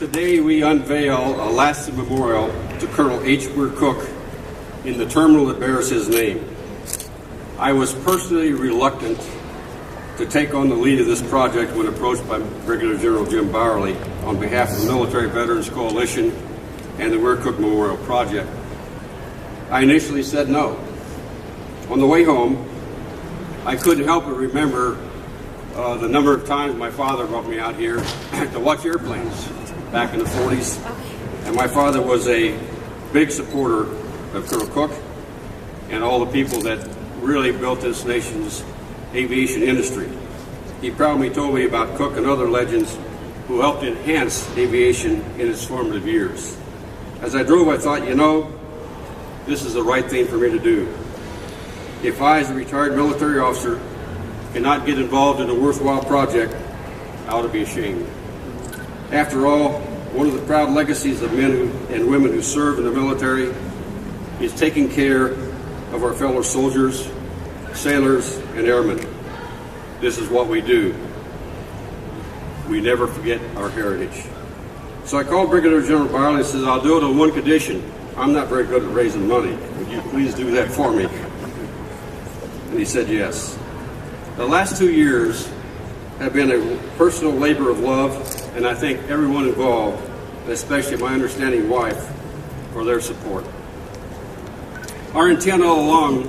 Today we unveil a lasting memorial to Colonel H. Weir Cook in the terminal that bears his name. I was personally reluctant to take on the lead of this project when approached by Brigadier General Jim Bowerly on behalf of the Military Veterans Coalition and the Weir Cook Memorial Project. I initially said no. On the way home, I couldn't help but remember the number of times my father brought me out here to watch airplanes back in the 40s. And my father was a big supporter of Colonel Cook and all the people that really built this nation's aviation industry. He proudly told me about Cook and other legends who helped enhance aviation in its formative years. As I drove, I thought, you know, this is the right thing for me to do. If I, as a retired military officer, cannot get involved in a worthwhile project, I ought to be ashamed. After all, one of the proud legacies of men and women who serve in the military is taking care of our fellow soldiers, sailors, and airmen. This is what we do. We never forget our heritage. So I called Brigadier General Bowerly and said, I'll do it on one condition. I'm not very good at raising money. Would you please do that for me? And he said yes. The last 2 years have been a personal labor of love, and I thank everyone involved, especially my understanding wife, for their support. Our intent all along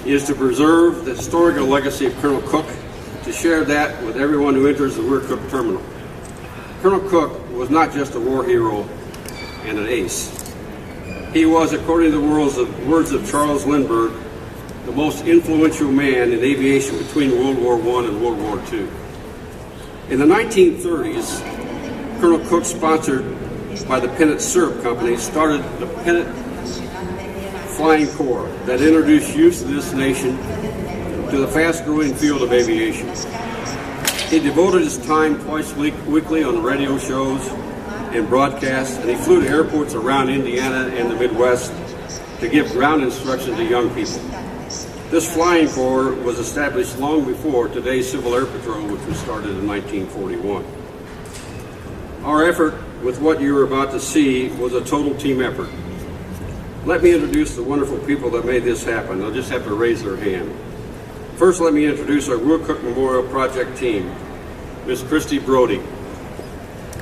is to preserve the historical legacy of Colonel Cook, to share that with everyone who enters the Weir Cook Terminal. Colonel Cook was not just a war hero and an ace. He was, according to the words of Charles Lindbergh, the most influential man in aviation between World War I and World War II. In the 1930s, Colonel Cook, sponsored by the Pennant Syrup Company, started the Pennant Flying Corps that introduced youth to this nation to the fast-growing field of aviation. He devoted his time twice weekly on radio shows and broadcasts, and he flew to airports around Indiana and the Midwest to give ground instruction to young people. This flying corps was established long before today's Civil Air Patrol, which was started in 1941. Our effort with what you're about to see was a total team effort. Let me introduce the wonderful people that made this happen. They'll just have to raise their hand. First, let me introduce our Weir Cook Memorial Project team, Miss Christy Brody.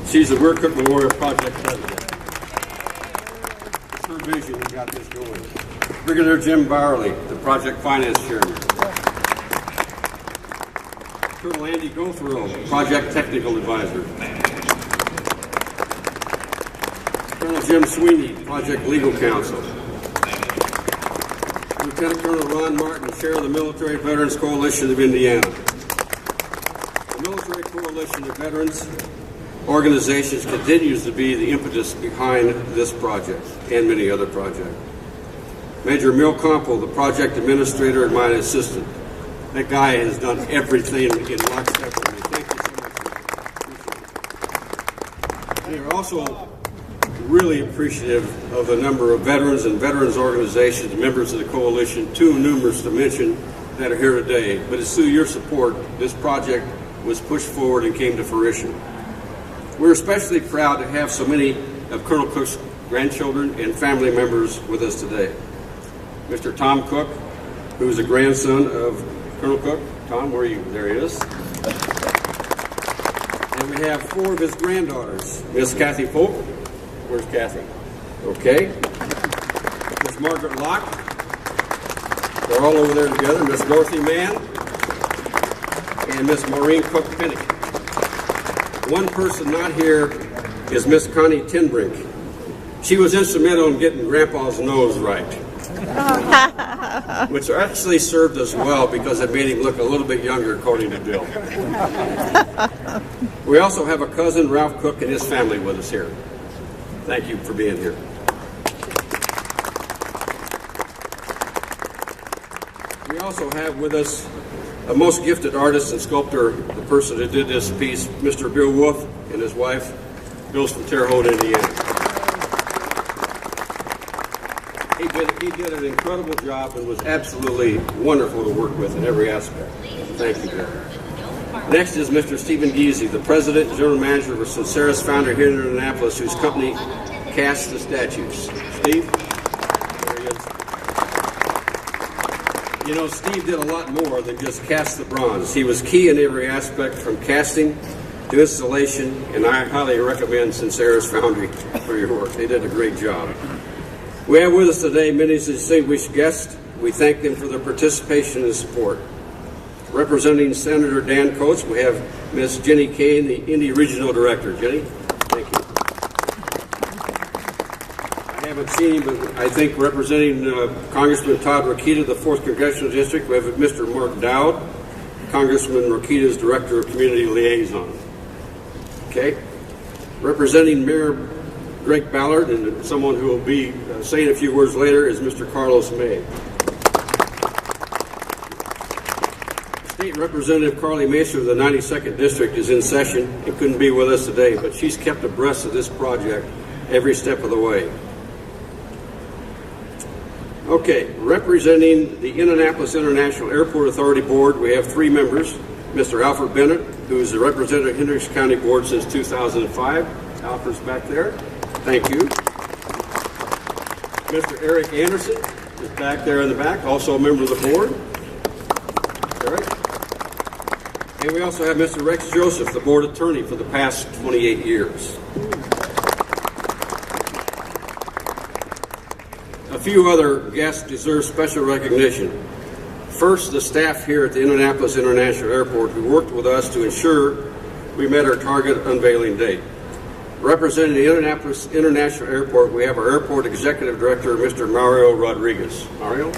She's the Weir Cook Memorial Project President. It's her vision that got this going. Brigadier Jim Bowerly, the Project Finance Chairman. Colonel Andy Gotherill, Project Technical Advisor. Colonel Jim Sweeney, Project Legal Counsel. Lieutenant Colonel Ron Martin, Chair of the Military Veterans Coalition of Indiana. The Military Coalition of Veterans organizations continues to be the impetus behind this project and many other projects. Major Mill Compo, the project administrator and my assistant. That guy has done everything in lockstep with me. Thank you so much. We are also really appreciative of the number of veterans and veterans organizations, members of the coalition, too numerous to mention, that are here today. But it's through your support this project was pushed forward and came to fruition. We're especially proud to have so many of Colonel Cook's grandchildren and family members with us today. Mr. Tom Cook, who is a grandson of Colonel Cook. Tom, where are you? There he is. And we have 4 of his granddaughters. Miss Kathy Polk. Where's Kathy? Okay. Miss Margaret Locke. They're all over there together. Miss Dorothy Mann. And Miss Maureen Cook-Pennick. One person not here is Miss Connie Tinbrink. She was instrumental in getting Grandpa's nose right. Which actually served us well because it made him look a little bit younger, according to Bill. We also have a cousin, Ralph Cook, and his family with us here. Thank you for being here. We also have with us a most gifted artist and sculptor, the person who did this piece, Mr. Bill Wolf and his wife. Bill's from Terre Haute, Indiana. He did an incredible job and was absolutely wonderful to work with in every aspect. Thank you, Bill. Next is Mr. Stephen Giese, the President and General Manager of Sinceris Foundry here in Indianapolis, whose company casts the statues. Steve? There he is. You know, Steve did a lot more than just cast the bronze. He was key in every aspect from casting to installation, and I highly recommend Sinceris Foundry for your work. They did a great job. We have with us today many distinguished guests. We thank them for their participation and support. Representing Senator Dan Coates, we have Ms. Jenny Kane, the Indy Regional Director. Jenny, thank you. I haven't seen him, but I think representing Congressman Todd Rokita, the 4th Congressional District, we have Mr. Mark Dowd, Congressman Rokita's Director of Community Liaison. Okay. Representing Mayor Greg Ballard, and someone who will be saying a few words later, is Mr. Carlos May. State Representative Carly Mason of the 92nd District is in session and couldn't be with us today, but she's kept abreast of this project every step of the way. Okay, representing the Indianapolis International Airport Authority Board, we have 3 members. Mr. Alfred Bennett, who is the representative of Hendricks County Board since 2005. Alfred's back there. Thank you. Mr. Eric Anderson is back there in the back, also a member of the board. Eric. And we also have Mr. Rex Joseph, the board attorney for the past 28 years. A few other guests deserve special recognition. First, the staff here at the Indianapolis International Airport who worked with us to ensure we met our target unveiling date. Representing the Indianapolis International Airport, we have our Airport Executive Director, Mr. Mario Rodriguez. Mario?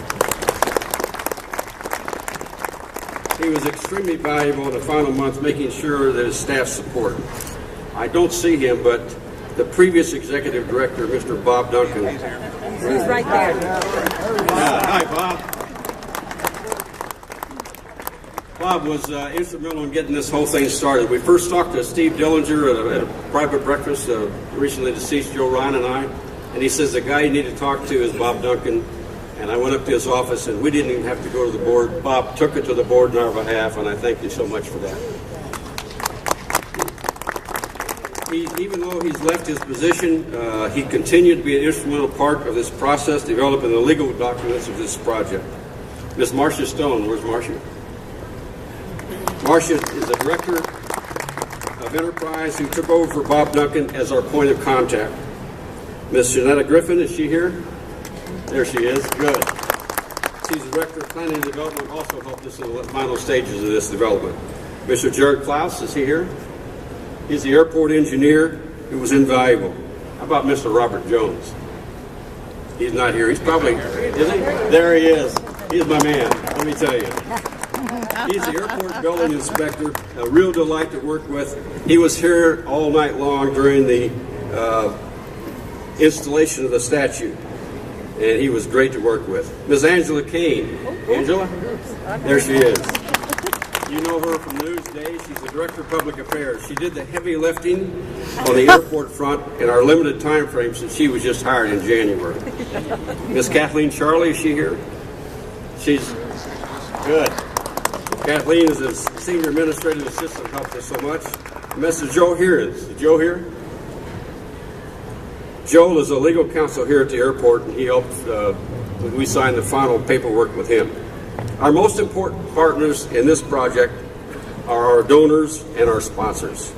He was extremely valuable in the final months, making sure that his staff support. I don't see him, but the previous Executive Director, Mr. Bob Duncan. He's right there. Hi, Bob. Bob was instrumental in getting this whole thing started. We first talked to Steve Dillinger at a private breakfast, recently deceased Joe Ryan and I, and he says the guy you need to talk to is Bob Duncan. And I went up to his office, and we didn't even have to go to the board. Bob took it to the board on our behalf, and I thank you so much for that. Even though he's left his position, he continued to be an instrumental part of this process, developing the legal documents of this project. Miss Marcia Stone, where's Marcia? Marcia is the Director of Enterprise who took over for Bob Duncan as our point of contact. Miss Janetta Griffin, is she here? There she is. Good. She's the Director of Planning and Development, also helped us in the final stages of this development. Mr. Jared Klaus, is he here? He's the airport engineer who was invaluable. How about Mr. Robert Jones? He's not here. He's probably, is he? There he is. He's my man, let me tell you. He's the airport building inspector, a real delight to work with. He was here all night long during the installation of the statue, and he was great to work with. Ms. Angela Kane. Angela? There she is. You know her from Newsday. She's the Director of Public Affairs. She did the heavy lifting on the airport front in our limited time frame since she was just hired in January. Ms. Kathleen Charlie, is she here? She's good. Kathleen is a senior administrative assistant, helped us so much. Mr. Joe here is Joe here? Joel is a legal counsel here at the airport, and he helped when we signed the final paperwork with him. Our most important partners in this project are our donors and our sponsors.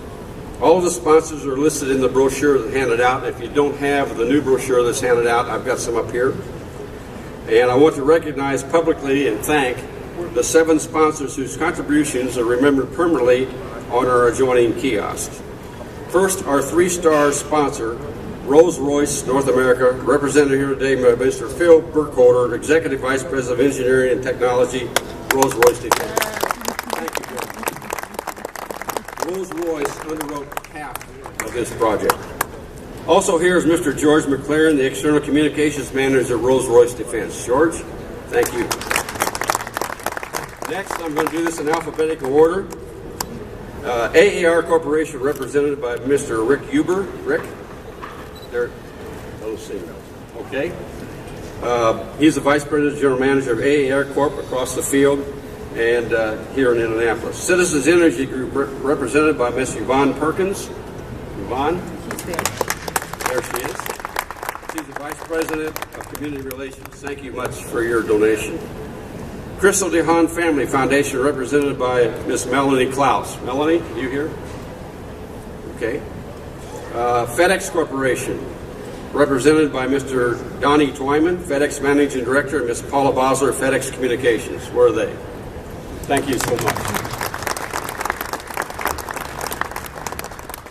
All of the sponsors are listed in the brochure that's handed out. If you don't have the new brochure that's handed out, I've got some up here. And I want to recognize publicly and thank the 7 sponsors whose contributions are remembered permanently on our adjoining kiosks. First, our 3-star sponsor, Rolls-Royce North America, represented here today by Mr. Phil Burkholder, Executive Vice President of Engineering and Technology, Rolls-Royce Defense. Thank you, Bill. Rolls-Royce underwrote half of this project. Also here is Mr. George McLaren, the External Communications Manager at Rolls-Royce Defense. George, thank you. Next, I'm going to do this in alphabetical order. AAR Corporation, represented by Mr. Rick Huber. Rick? There. Those signals. Okay. He's the Vice President General Manager of AAR Corp across the field. and here in Indianapolis. Citizens Energy Group represented by Ms. Yvonne Perkins. Yvonne? There she is. She's the Vice President of Community Relations. Thank you much for your donation. Crystal DeHaan Family Foundation represented by Ms. Melanie Klaus. Melanie, you here? Okay. FedEx Corporation represented by Mr. Donnie Twyman, FedEx Managing Director, and Ms. Paula Bosler, FedEx Communications. Where are they? Thank you so much.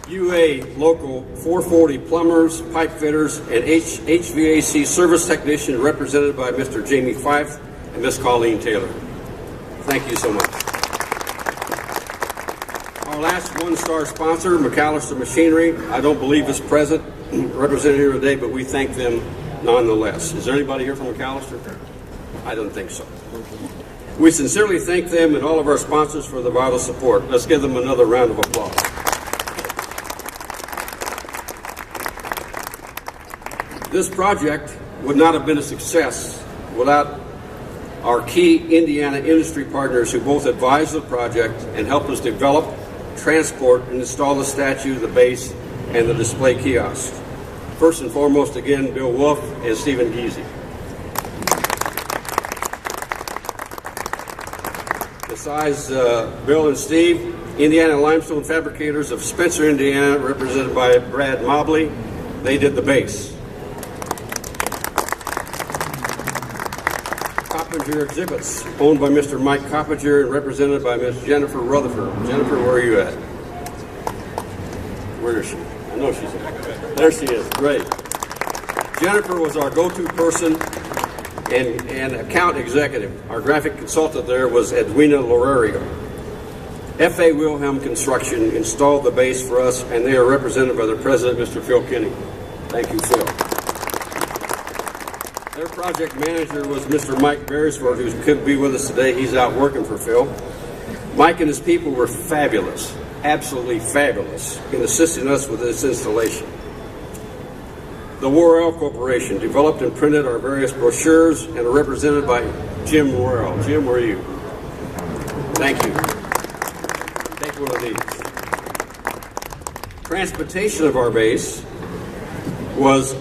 UA Local 440 plumbers, pipe fitters, and HVAC service technician represented by Mr. Jamie Fife and Ms. Colleen Taylor. Thank you so much. Our last one-star sponsor, McAllister Machinery, I don't believe is present, represented here today, but we thank them nonetheless. Is there anybody here from McAllister? I don't think so. We sincerely thank them and all of our sponsors for the vital support. Let's give them another round of applause. This project would not have been a success without our key Indiana industry partners who both advised the project and helped us develop, transport, and install the statue, the base, and the display kiosk. First and foremost, again, Bill Wolf and Stephen Giese. Besides Bill and Steve, Indiana Limestone Fabricators of Spencer, Indiana, represented by Brad Mobley, they did the base. Coppinger Exhibits, owned by Mr. Mike Coppinger and represented by Ms. Jennifer Rutherford. Jennifer, where are you at? Where is she? I know she's there. There she is. Great. Jennifer was our go-to person and account executive. Our graphic consultant there was Edwina Lorario. F.A. Wilhelm Construction installed the base for us, and they are represented by their president, Mr. Phil Kinney. Thank you, Phil. Their project manager was Mr. Mike Beresford, who couldn't be with us today. He's out working for Phil. Mike and his people were fabulous, absolutely fabulous, in assisting us with this installation. The Weir Corporation developed and printed our various brochures and are represented by Jim Royal. Jim, where are you? Thank you. Take one of these. Transportation of our base was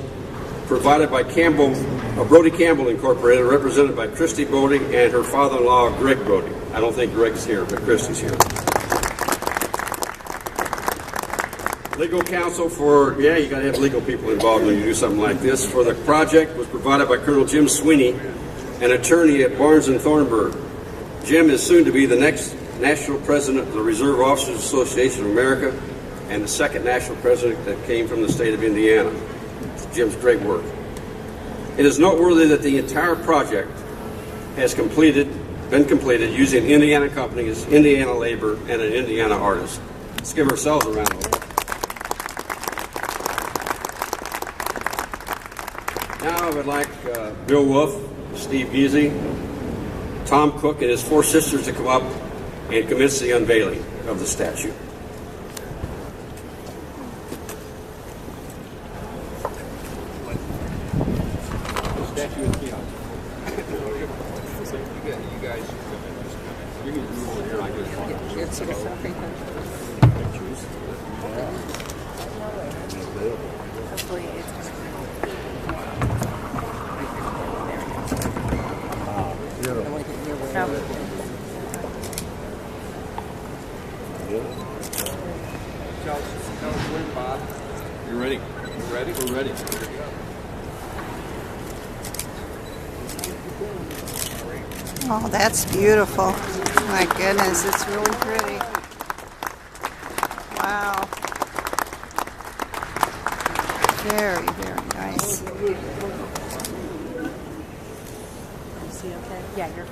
provided by Brody Campbell Incorporated, represented by Christy Brody and her father-in-law, Greg Brody. I don't think Greg's here, but Christy's here. Legal counsel for, you got to have legal people involved when you do something like this, for the project was provided by Colonel Jim Sweeney, an attorney at Barnes & Thornburg. Jim is soon to be the next national president of the Reserve Officers Association of America and the second national president that came from the state of Indiana. Jim's great work. It is noteworthy that the entire project has been completed using Indiana companies, Indiana labor, and an Indiana artist. Let's give ourselves a round of applause. Now I would like Bill Wolf, Steve Giese, Tom Cook, and his four sisters to come up and commence the unveiling of the statue. You ready? You ready? We're ready. Oh, that's beautiful. My goodness, it's really pretty. Wow. Very, very nice. Yeah, you're.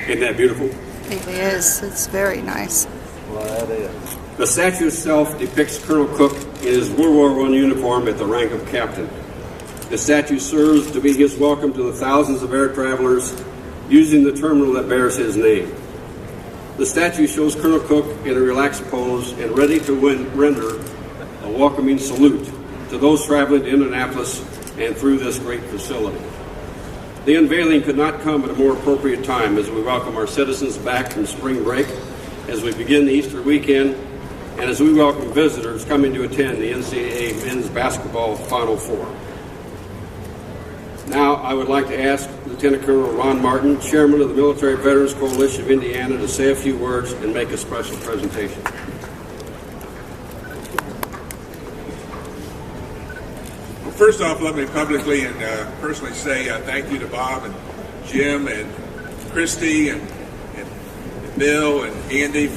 Isn't that beautiful? It is. It's very nice. Well, that is. The statue itself depicts Colonel Cook in his World War I uniform at the rank of captain. The statue serves to be his welcome to the thousands of air travelers using the terminal that bears his name. The statue shows Colonel Cook in a relaxed pose and ready to render a welcoming salute to those traveling to Indianapolis and through this great facility. The unveiling could not come at a more appropriate time as we welcome our citizens back from spring break, as we begin the Easter weekend, and as we welcome visitors coming to attend the NCAA Men's Basketball Final Four. Now, I would like to ask Lieutenant Colonel Ron Martin, Chairman of the Military Veterans Coalition of Indiana, to say a few words and make a special presentation. Well, first off, let me publicly and personally say thank you to Bob and Jim and Christy and Bill and Andy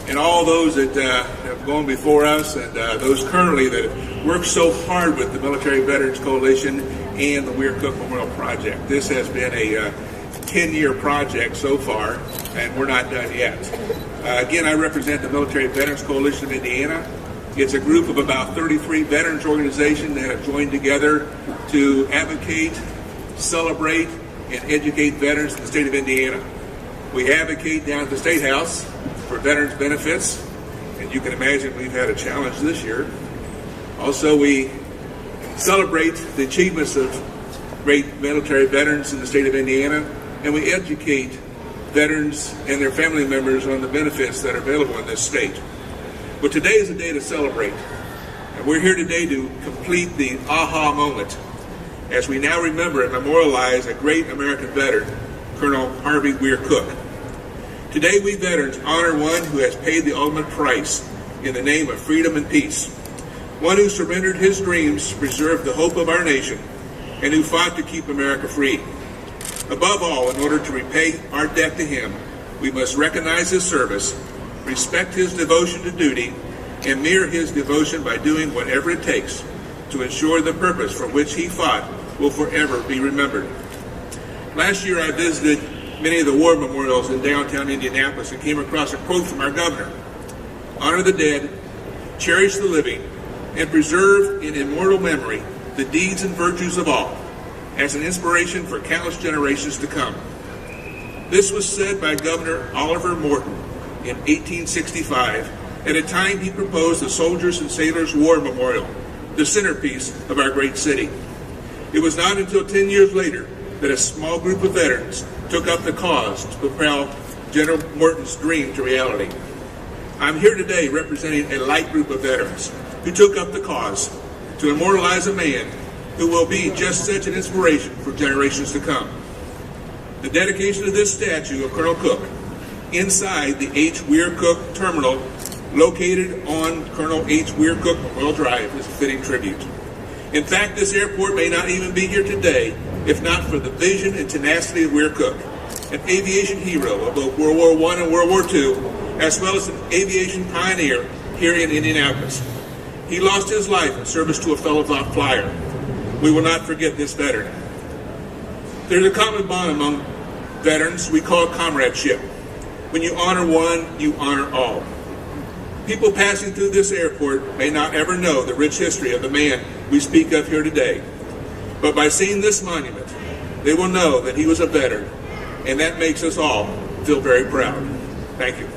and all those that have gone before us, and those currently that have worked so hard with the Military Veterans Coalition and the Weir Cook Memorial Project. This has been a 10-year project so far, and we're not done yet. Again, I represent the Military Veterans Coalition of Indiana. It's a group of about 33 veterans organizations that have joined together to advocate, celebrate, and educate veterans in the state of Indiana. We advocate down at the State House for veterans benefits, and you can imagine we've had a challenge this year. Also, we celebrate the achievements of great military veterans in the state of Indiana, and we educate veterans and their family members on the benefits that are available in this state. But today is a day to celebrate, and we're here today to complete the aha moment as we now remember and memorialize a great American veteran, Colonel Harvey Weir Cook. Today, we veterans honor one who has paid the ultimate price in the name of freedom and peace, one who surrendered his dreams to preserve the hope of our nation, and who fought to keep America free. Above all, in order to repay our debt to him, we must recognize his service, respect his devotion to duty, and mirror his devotion by doing whatever it takes to ensure the purpose for which he fought will forever be remembered. Last year, I visited many of the war memorials in downtown Indianapolis and came across a quote from our governor: "Honor the dead, cherish the living, and preserve in immortal memory the deeds and virtues of all, as an inspiration for countless generations to come." This was said by Governor Oliver Morton in 1865, at a time he proposed the Soldiers and Sailors War Memorial, the centerpiece of our great city. It was not until 10 years later that a small group of veterans took up the cause to propel General Morton's dream to reality. I'm here today representing a light group of veterans who took up the cause to immortalize a man who will be just such an inspiration for generations to come. The dedication of this statue of Colonel Cook inside the H. Weir Cook Terminal located on Colonel H. Weir Cook Memorial Drive is a fitting tribute. In fact, this airport may not even be here today if not for the vision and tenacity of Weir Cook, an aviation hero of both World War I and World War II, as well as an aviation pioneer here in Indianapolis. He lost his life in service to a fellow flyer. We will not forget this veteran. There's a common bond among veterans we call comradeship. When you honor one, you honor all. People passing through this airport may not ever know the rich history of the man we speak of here today. But by seeing this monument, they will know that he was a veteran, and that makes us all feel very proud. Thank you.